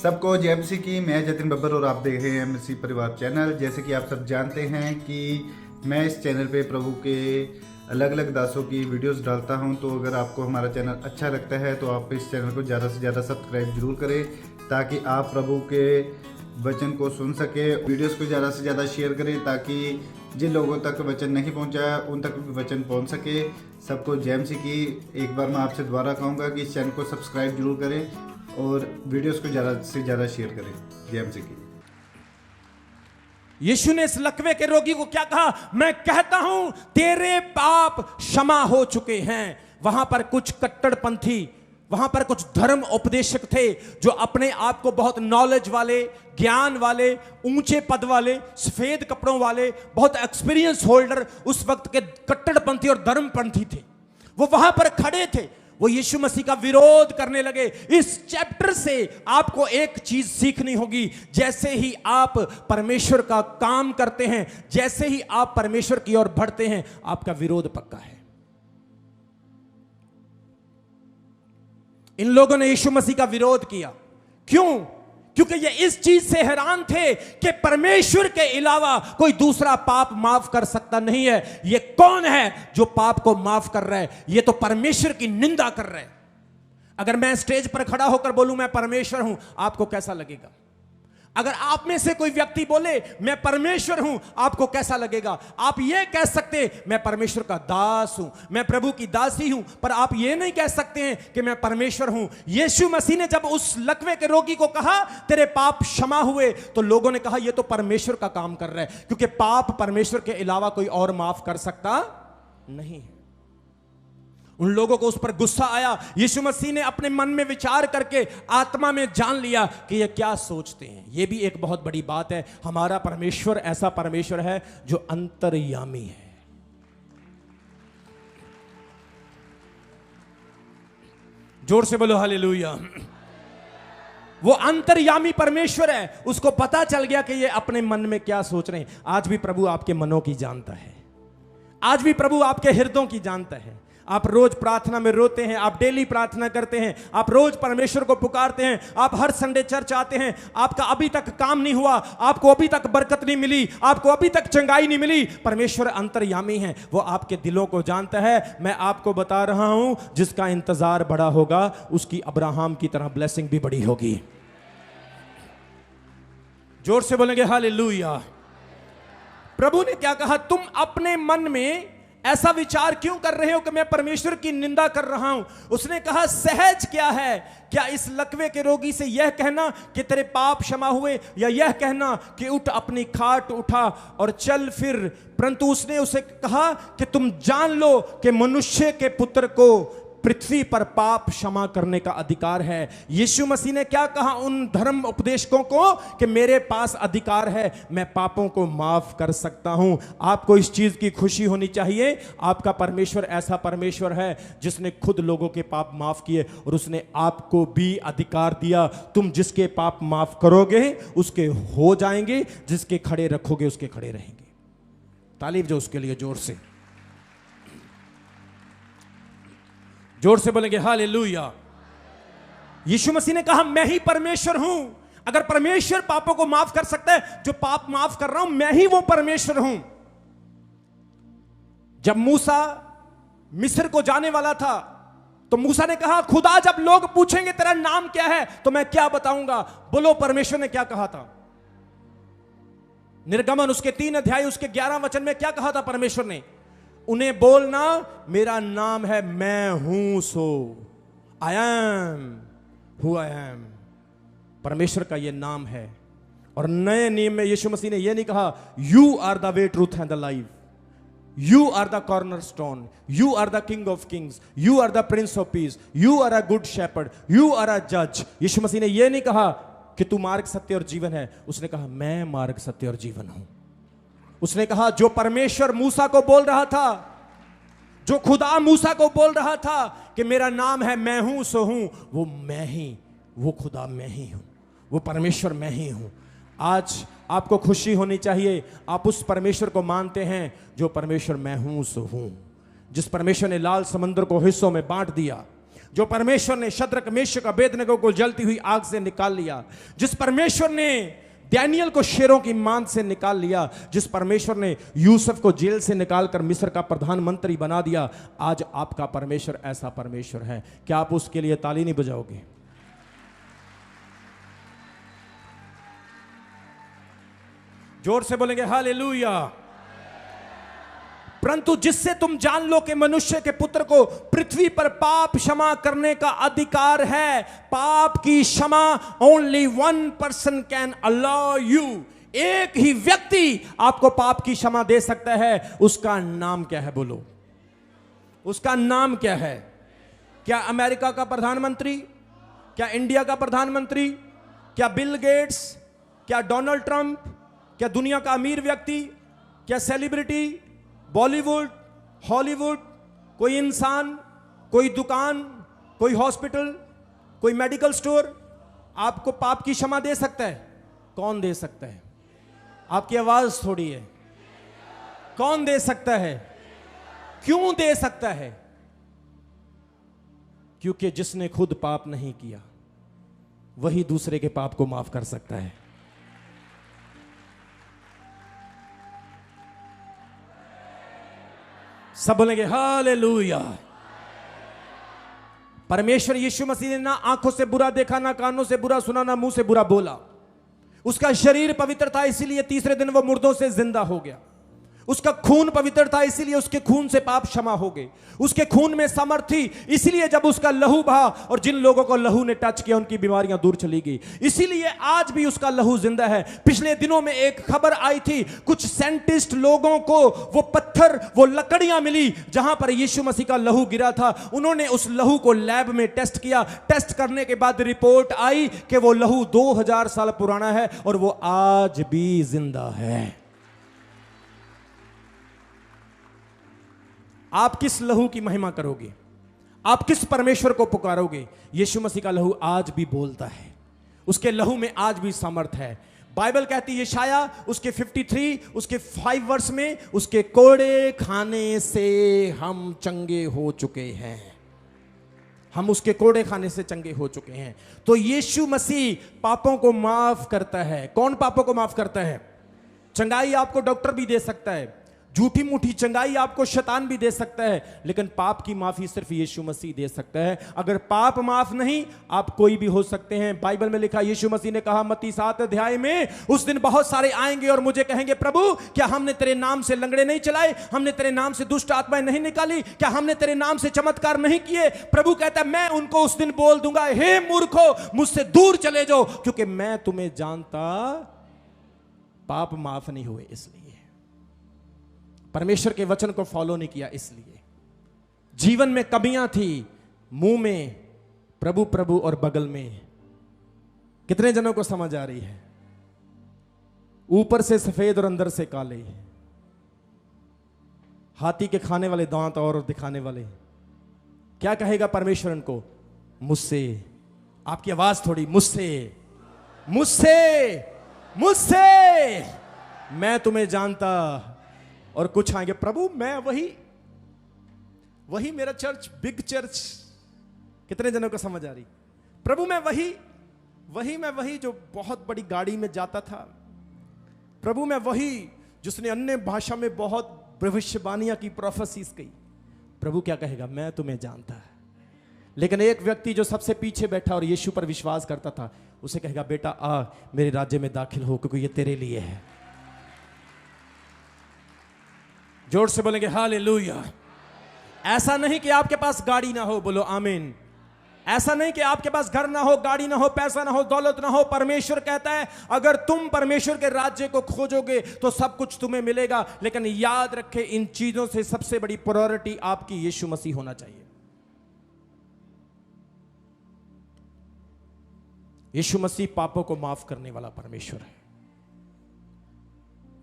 सबको जय मसीह की। मैं जतिन बब्बर और आप देख रहे हैं मसीह परिवार चैनल। जैसे कि आप सब जानते हैं कि मैं इस चैनल पे प्रभु के अलग अलग दासों की वीडियोस डालता हूं, तो अगर आपको हमारा चैनल अच्छा लगता है तो आप इस चैनल को ज़्यादा से ज़्यादा सब्सक्राइब जरूर करें, ताकि आप प्रभु के वचन को सुन सके। वीडियोस को ज़्यादा से ज़्यादा शेयर करें, ताकि जिन लोगों तक वचन नहीं पहुंचा उन तक भी वचन पहुंच सके। सबको जय मसीह की। एक बार मैं आपसे दोबारा कहूँगा कि इस चैनल को सब्सक्राइब जरूर करें और वीडियोस को ज़्यादा से ज़्यादा शेयर करें। जय मसीह की। यीशु ने इस लकवे के रोगी को क्या कहा? मैं कहता हूं तेरे पाप क्षमा हो चुके हैं। वहां पर कुछ कट्टरपंथी, वहां पर कुछ धर्म उपदेशक थे जो अपने आप को बहुत नॉलेज वाले, ज्ञान वाले, ऊंचे पद वाले, सफेद कपड़ों वाले, बहुत एक्सपीरियंस होल्डर उस वक्त के कट्टरपंथी और धर्मपंथी थे। वो वहां पर खड़े थे, वो यीशु मसीह का विरोध करने लगे। इस चैप्टर से आपको एक चीज सीखनी होगी। जैसे ही आप परमेश्वर का काम करते हैं, जैसे ही आप परमेश्वर की ओर बढ़ते हैं, आपका विरोध पक्का है। इन लोगों ने यीशु मसीह का विरोध किया। क्यों? क्योंकि ये इस चीज से हैरान थे कि परमेश्वर के अलावा कोई दूसरा पाप माफ कर सकता नहीं है। ये कौन है जो पाप को माफ कर रहा है? ये तो परमेश्वर की निंदा कर रहा है। अगर मैं स्टेज पर खड़ा होकर बोलूं मैं परमेश्वर हूं, आपको कैसा लगेगा? अगर आप में से कोई व्यक्ति बोले मैं परमेश्वर हूं, आपको कैसा लगेगा? आप ये कह सकते मैं परमेश्वर का दास हूं, मैं प्रभु की दासी हूं, पर आप ये नहीं कह सकते हैं कि मैं परमेश्वर हूं। यीशु मसीह ने जब उस लकवे के रोगी को कहा तेरे पाप क्षमा हुए, तो लोगों ने कहा ये तो परमेश्वर का काम कर रहा है, क्योंकि पाप परमेश्वर के अलावा कोई और माफ कर सकता नहीं है। उन लोगों को उस पर गुस्सा आया। यीशु मसीह ने अपने मन में विचार करके आत्मा में जान लिया कि ये क्या सोचते हैं। ये भी एक बहुत बड़ी बात है। हमारा परमेश्वर ऐसा परमेश्वर है जो अंतर्यामी है। जोर से बोलो हालेलुया। वो अंतर्यामी परमेश्वर है। उसको पता चल गया कि ये अपने मन में क्या सोच रहे हैं। आज भी प्रभु आपके मनों की जानता है। आज भी प्रभु आपके हृदयों की जानता है। आप रोज प्रार्थना में रोते हैं, आप डेली प्रार्थना करते हैं, आप रोज परमेश्वर को पुकारते हैं, आप हर संडे चर्च आते हैं, आपका अभी तक काम नहीं हुआ, आपको अभी तक बरकत नहीं मिली, आपको अभी तक चंगाई नहीं मिली। परमेश्वर अंतर्यामी है, वो आपके दिलों को जानता है। मैं आपको बता रहा हूं, जिसका इंतजार बड़ा होगा उसकी अब्राहम की तरह ब्लेसिंग भी बड़ी होगी। जोर से बोलेंगे हालेलुया। प्रभु ने क्या कहा? तुम अपने मन में ऐसा विचार क्यों कर रहे हो कि मैं परमेश्वर की निंदा कर रहा हूं? उसने कहा सहज क्या है? क्या इस लकवे के रोगी से यह कहना कि तेरे पाप क्षमा हुए, या यह कहना कि उठ अपनी खाट उठा और चल फिर? परंतु उसने उसे कहा कि तुम जान लो कि मनुष्य के पुत्र को पृथ्वी पर पाप क्षमा करने का अधिकार है। यीशु मसीह ने क्या कहा उन धर्म उपदेशकों को? कि मेरे पास अधिकार है, मैं पापों को माफ कर सकता हूं। आपको इस चीज की खुशी होनी चाहिए। आपका परमेश्वर ऐसा परमेश्वर है जिसने खुद लोगों के पाप माफ किए, और उसने आपको भी अधिकार दिया। तुम जिसके पाप माफ करोगे उसके हो जाएंगे, जिसके खड़े रखोगे उसके खड़े रहेंगे। तालीफ जो उसके लिए जोर से, जोर से बोलेंगे हालेलुया। यीशु मसीह ने कहा मैं ही परमेश्वर हूं। अगर परमेश्वर पापों को माफ कर सकता है, जो पाप माफ कर रहा हूं मैं ही वो परमेश्वर हूं। जब मूसा मिस्र को जाने वाला था, तो मूसा ने कहा खुदा जब लोग पूछेंगे तेरा नाम क्या है तो मैं क्या बताऊंगा? बोलो परमेश्वर ने क्या कहा था? निर्गमन उसके 3 अध्याय उसके 11 वचन में क्या कहा था परमेश्वर ने? उन्हें बोलना मेरा नाम है मैं हूं so, I am who I am. परमेश्वर का यह नाम है। और नए नियम में यीशु मसीह ने यह नहीं कहा you are the way truth and the life, you are the corner stone, you are the king of kings, you are the prince of peace, you are a good shepherd, you are a जज। यीशु मसीह ने यह नहीं कहा कि तू मार्ग सत्य और जीवन है। उसने कहा मैं मार्ग सत्य और जीवन हूं। उसने कहा जो परमेश्वर मूसा को बोल रहा था, जो खुदा मूसा को बोल रहा था कि मेरा नाम है मैं हूं सो हूं, वो मैं ही, वो खुदा मैं ही हूं, वो परमेश्वर मैं ही हूं। आज आपको खुशी होनी चाहिए। आप उस परमेश्वर को मानते हैं जो परमेश्वर मैं हूं सो हूं। जिस परमेश्वर ने लाल समंदर को हिस्सों में बांट दिया, जो परमेश्वर ने शद्रक मेशक अबेदनगो को जलती हुई आग से निकाल लिया, जिस परमेश्वर ने डैनियल को शेरों की मांद से निकाल लिया, जिस परमेश्वर ने यूसुफ को जेल से निकालकर मिस्र का प्रधानमंत्री बना दिया, आज आपका परमेश्वर ऐसा परमेश्वर है। क्या आप उसके लिए ताली नहीं बजाओगे? जोर से बोलेंगे हालेलुया। परंतु जिससे तुम जान लो कि मनुष्य के पुत्र को पृथ्वी पर पाप क्षमा करने का अधिकार है। पाप की क्षमा only one person can allow you. एक ही व्यक्ति आपको पाप की क्षमा दे सकता है। उसका नाम क्या है? बोलो, उसका नाम क्या है? क्या अमेरिका का प्रधानमंत्री? क्या इंडिया का प्रधानमंत्री? क्या बिल गेट्स? क्या डोनाल्ड ट्रंप? क्या दुनिया का अमीर व्यक्ति? क्या सेलिब्रिटी? बॉलीवुड, हॉलीवुड? कोई इंसान, कोई दुकान, कोई हॉस्पिटल, कोई मेडिकल स्टोर आपको पाप की क्षमा दे सकता है? कौन दे सकता है? आपकी आवाज थोड़ी है। कौन दे सकता है? क्यों दे सकता है? क्योंकि जिसने खुद पाप नहीं किया वही दूसरे के पाप को माफ कर सकता है। सब बोलेंगे हालेलुया। परमेश्वर यीशु मसीह ने ना आंखों से बुरा देखा, ना कानों से बुरा सुना, ना मुंह से बुरा बोला। उसका शरीर पवित्र था, इसीलिए तीसरे दिन वो मुर्दों से जिंदा हो गया। उसका खून पवित्र था, इसीलिए उसके खून से पाप क्षमा हो गए। उसके खून में सामर्थ थी, इसीलिए जब उसका लहू बहा और जिन लोगों को लहू ने टच किया उनकी बीमारियां दूर चली गई। इसीलिए आज भी उसका लहू जिंदा है। पिछले दिनों में एक खबर आई थी, कुछ साइंटिस्ट लोगों को वो पत्थर, वो लकड़ियां मिली जहां पर यीशु मसीह का लहू गिरा था। उन्होंने उस लहू को लैब में टेस्ट किया। टेस्ट करने के बाद रिपोर्ट आई कि वो लहू 2000 साल पुराना है और वो आज भी जिंदा है। आप किस लहू की महिमा करोगे? आप किस परमेश्वर को पुकारोगे? यीशु मसीह का लहू आज भी बोलता है। उसके लहू में आज भी सामर्थ है। बाइबल कहती है यशाया उसके 53 उसके 5 वर्ष में, उसके कोड़े खाने से हम चंगे हो चुके हैं। हम उसके कोड़े खाने से चंगे हो चुके हैं। तो यीशु मसीह पापों को माफ करता है। कौन पापों को माफ करता है? चंगाई आपको डॉक्टर भी दे सकता है, झूठी मूठी चंगाई आपको शैतान भी दे सकता है, लेकिन पाप की माफी सिर्फ यीशु मसीह दे सकता है। अगर पाप माफ नहीं, आप कोई भी हो सकते हैं। बाइबल में लिखा, यीशु मसीह ने कहा मत्ती 7 अध्याय में, उस दिन बहुत सारे आएंगे और मुझे कहेंगे प्रभु क्या हमने तेरे नाम से लंगड़े नहीं चलाए? हमने तेरे नाम से दुष्ट आत्माएं नहीं निकाली? क्या हमने तेरे नाम से चमत्कार नहीं किए? प्रभु कहता है मैं उनको उस दिन बोल दूंगा, हे मूर्खो, मुझसे दूर चले जाओ, क्योंकि मैं तुम्हें जानता। पाप माफ नहीं हुए इसलिए, परमेश्वर के वचन को फॉलो नहीं किया इसलिए, जीवन में कमियां थी, मुंह में प्रभु प्रभु और बगल में। कितने जनों को समझ आ रही है? ऊपर से सफेद और अंदर से काले, हाथी के खाने वाले दांत और दिखाने वाले। क्या कहेगा परमेश्वर उनको? मुझसे। आपकी आवाज थोड़ी, मुझसे, मुझसे, मुझसे मैं तुम्हें जानता। और कुछ आएंगे प्रभु मैं वही मेरा चर्च, बिग चर्च। कितने जनों को समझ आ रही? प्रभु मैं वही जो बहुत बड़ी गाड़ी में जाता था। प्रभु मैं वही जिसने अन्य भाषा में बहुत भविष्यवाणियां की, प्रोफेसीज की। प्रभु क्या कहेगा? मैं तुम्हें जानता है। लेकिन एक व्यक्ति जो सबसे पीछे बैठा और यीशु पर विश्वास करता था, उसे कहेगा बेटा आ मेरे राज्य में दाखिल हो, क्योंकि ये तेरे लिए है। जोर से बोलेंगे हालेलुया। ऐसा नहीं कि आपके पास गाड़ी ना हो, बोलो आमीन। ऐसा नहीं कि आपके पास घर ना हो, गाड़ी ना हो, पैसा ना हो, दौलत ना हो। परमेश्वर कहता है अगर तुम परमेश्वर के राज्य को खोजोगे तो सब कुछ तुम्हें मिलेगा। लेकिन याद रखें, इन चीजों से सबसे बड़ी प्रायोरिटी आपकी यीशु मसीह होना चाहिए। यीशु मसीह पापों को माफ करने वाला परमेश्वर है।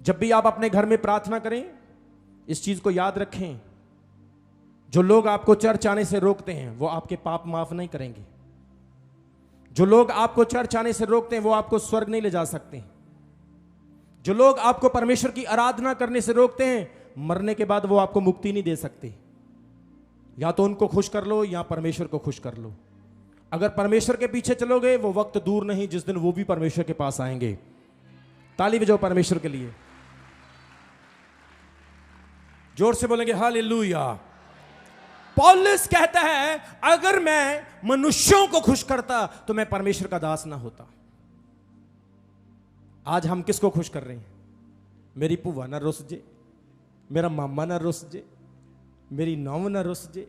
जब भी आप अपने घर में प्रार्थना करें, इस चीज को याद रखें, जो लोग आपको चर्च आने से रोकते हैं वो आपके पाप माफ नहीं करेंगे। जो लोग आपको चर्च आने से रोकते हैं वो आपको स्वर्ग नहीं ले जा सकते। जो लोग आपको परमेश्वर की आराधना करने से रोकते हैं, मरने के बाद वो आपको मुक्ति नहीं दे सकते। या तो उनको खुश कर लो या परमेश्वर को खुश कर लो। अगर परमेश्वर के पीछे चलोगे, वो वक्त दूर नहीं जिस दिन वो भी परमेश्वर के पास आएंगे। ताली बजाओ परमेश्वर के लिए, जोर से बोलेंगे हालेलुया। पौलुस कहता है, अगर मैं मनुष्यों को खुश करता तो मैं परमेश्वर का दास ना होता। आज हम किसको खुश कर रहे हैं? मेरी पुआ ना रुस जे, मेरा मामा ना रुस जे, मेरी नौव ना रुस जे,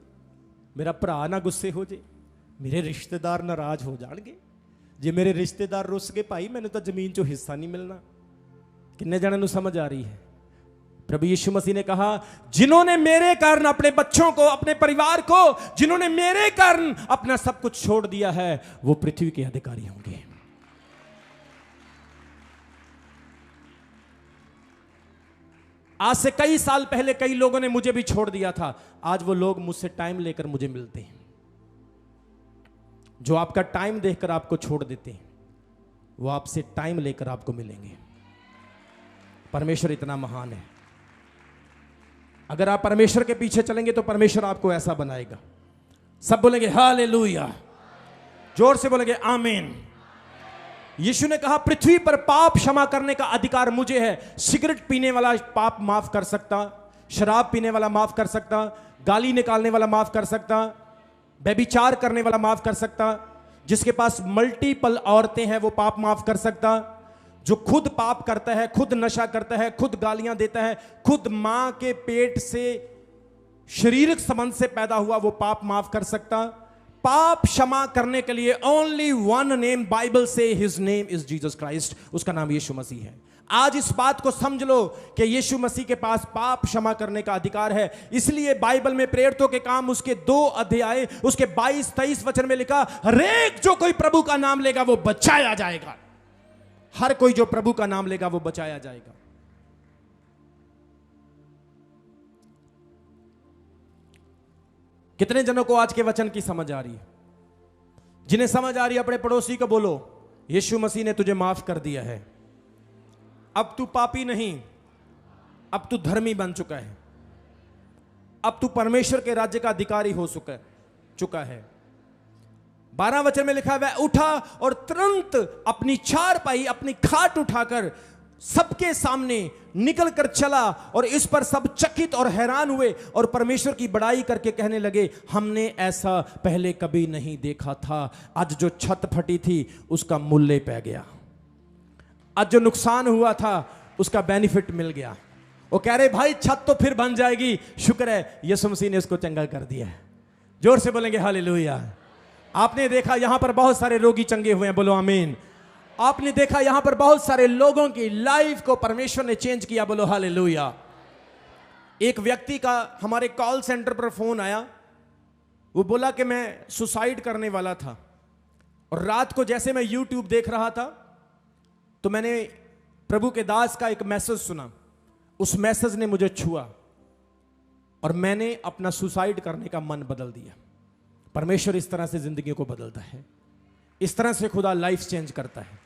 मेरा भरा ना गुस्से हो जे, मेरे रिश्तेदार नाराज हो जाएंगे। जे मेरे रिश्तेदार रुस गए, भाई मैंने तो जमीन चो हिस्सा नहीं मिलना। किन्ने जणों नूं समझ आ रही है? प्रभु यीशु मसीह ने कहा, जिन्होंने मेरे कारण अपने बच्चों को, अपने परिवार को, जिन्होंने मेरे कारण अपना सब कुछ छोड़ दिया है, वो पृथ्वी के अधिकारी होंगे। आज से कई साल पहले कई लोगों ने मुझे भी छोड़ दिया था। आज वो लोग मुझसे टाइम लेकर मुझे मिलते हैं। जो आपका टाइम देखकर आपको छोड़ देते हैं, वो आपसे टाइम लेकर आपको मिलेंगे। परमेश्वर इतना महान है। अगर आप परमेश्वर के पीछे चलेंगे तो परमेश्वर आपको ऐसा बनाएगा। सब बोलेंगे हालेलुया, जोर से बोलेंगे आमीन। यीशु ने कहा, पृथ्वी पर पाप क्षमा करने का अधिकार मुझे है। सिगरेट पीने वाला पाप माफ कर सकता, शराब पीने वाला माफ कर सकता, गाली निकालने वाला माफ कर सकता, व्यभिचार करने वाला माफ कर सकता, जिसके पास मल्टीपल औरतें हैं वो पाप माफ कर सकता, जो खुद पाप करता है, खुद नशा करता है, खुद गालियां देता है, खुद मां के पेट से शारीरिक संबंध से पैदा हुआ, वो पाप माफ कर सकता। पाप क्षमा करने के लिए ओनली वन नेम, बाइबल से his name is Jesus Christ, उसका नाम यीशु मसीह है। आज इस बात को समझ लो कि यीशु मसीह के पास पाप क्षमा करने का अधिकार है। इसलिए बाइबल में प्रेरितों के काम उसके 2 अध्याय उसके 22-23 वचन में लिखा, हरेक जो कोई प्रभु का नाम लेगा वो बचाया जाएगा। हर कोई जो प्रभु का नाम लेगा वो बचाया जाएगा। कितने जनों को आज के वचन की समझ आ रही है? जिन्हें समझ आ रही है अपने पड़ोसी को बोलो, यीशु मसीह ने तुझे माफ कर दिया है। अब तू पापी नहीं, अब तू धर्मी बन चुका है। अब तू परमेश्वर के राज्य का अधिकारी हो चुका है। 12 वचन में लिखा है, वह उठा और तुरंत अपनी चारपाई, अपनी खाट उठाकर सबके सामने निकल कर चला, और इस पर सब चकित और हैरान हुए और परमेश्वर की बड़ाई करके कहने लगे, हमने ऐसा पहले कभी नहीं देखा था। आज जो छत फटी थी उसका मूल्य पै गया, आज जो नुकसान हुआ था उसका बेनिफिट मिल गया। वो कह रहे, भाई छत तो फिर बन जाएगी, शुक्र है यीशु मसीह ने उसको चंगा कर दिया है। जोर से बोलेंगे हालेलुया। आपने देखा यहां पर बहुत सारे रोगी चंगे हुए हैं, बोलो आमीन। आपने देखा यहां पर बहुत सारे लोगों की लाइफ को परमेश्वर ने चेंज किया, बोलो हालेलुया। एक व्यक्ति का हमारे कॉल सेंटर पर फोन आया, वो बोला कि मैं सुसाइड करने वाला था, और रात को जैसे मैं यूट्यूब देख रहा था तो मैंने प्रभु के दास का एक मैसेज सुना। उस मैसेज ने मुझे छुआ और मैंने अपना सुसाइड करने का मन बदल दिया। परमेश्वर इस तरह से जिंदगी को बदलता है, इस तरह से खुदा लाइफ चेंज करता है।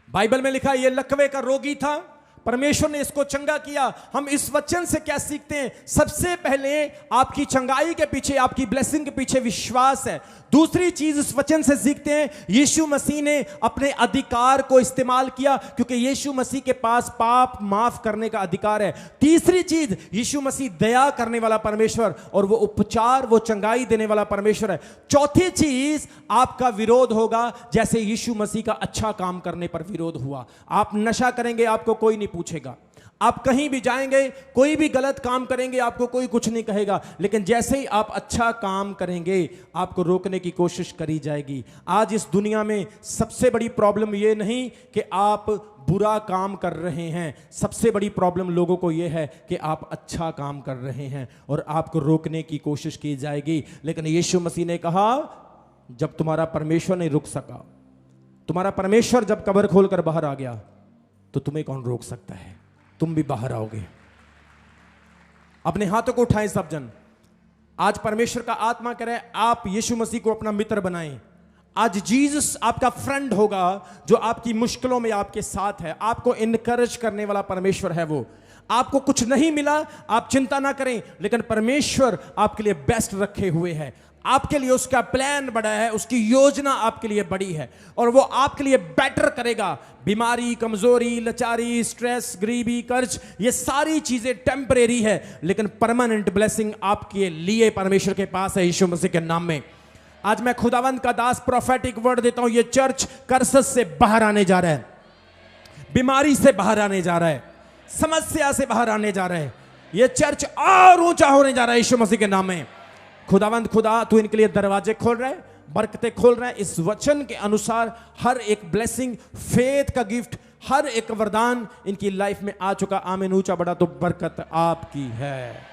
बाइबल में लिखा, यह लकवे का रोगी था, परमेश्वर ने इसको चंगा किया। हम इस वचन से क्या सीखते हैं? सबसे पहले आपकी चंगाई के पीछे, आपकी ब्लेसिंग के पीछे विश्वास है। दूसरी चीज इस वचन से सीखते हैं, यीशु मसीह ने अपने अधिकार को इस्तेमाल किया, क्योंकि यीशु मसीह के पास पाप माफ करने का अधिकार है। तीसरी चीज, यीशु मसीह दया करने वाला परमेश्वर, और वो उपचार, वो चंगाई देने वाला परमेश्वर है। चौथी चीज, आपका विरोध होगा जैसे यीशु मसीह का अच्छा काम करने पर विरोध हुआ। आप नशा करेंगे, आपको कोई नहीं पूछेगा। आप कहीं भी जाएंगे, कोई भी गलत काम करेंगे, आपको कोई कुछ नहीं कहेगा। लेकिन जैसे ही आप अच्छा काम करेंगे, आपको रोकने की कोशिश करी जाएगी। आज इस दुनिया में सबसे बड़ी प्रॉब्लम यह नहीं कि आप बुरा काम कर रहे हैं, सबसे बड़ी प्रॉब्लम लोगों को यह है कि आप अच्छा काम कर रहे हैं और आपको रोकने की कोशिश की जाएगी। लेकिन यीशु मसीह ने कहा, जब तुम्हारा परमेश्वर नहीं रुक सका, तुम्हारा परमेश्वर जब कब्र खोलकर बाहर आ गया, तो तुम्हें कौन रोक सकता है? तुम भी बाहर आओगे। अपने हाथों को उठाएं सब जन। आज परमेश्वर का आत्मा कह रहा है, आप यीशु मसीह को अपना मित्र बनाएं। आज जीसस आपका फ्रेंड होगा, जो आपकी मुश्किलों में आपके साथ है। आपको इनकरेज करने वाला परमेश्वर है वो। आपको कुछ नहीं मिला, आप चिंता ना करें, लेकिन परमेश्वर आपके लिए बेस्ट रखे हुए है। आपके लिए उसका प्लान बड़ा है, उसकी योजना आपके लिए बड़ी है और वो आपके लिए बेटर करेगा। बीमारी, कमजोरी, लाचारी, स्ट्रेस, गरीबी, कर्ज, ये सारी चीजें टेम्परेरी है, लेकिन परमानेंट ब्लेसिंग आपके लिए परमेश्वर के पास है, यीशु मसीह के नाम में। आज मैं खुदावंद का दास प्रोफेटिक वर्ड देता हूं, ये चर्च कर्सेस से बाहर आने जा रहा है, बीमारी से बाहर आने जा रहा है, समस्या से बाहर आने जा रहा है। ये चर्च और ऊंचा होने जा रहा है यीशु मसीह के नाम में। खुदावंद खुदा तू इनके लिए दरवाजे खोल रहा है, बरकतें खोल रहा है। इस वचन के अनुसार हर एक ब्लेसिंग, फेथ का गिफ्ट, हर एक वरदान इनकी लाइफ में आ चुका। आमीन। ऊंचा बड़ा तो बरकत आपकी है।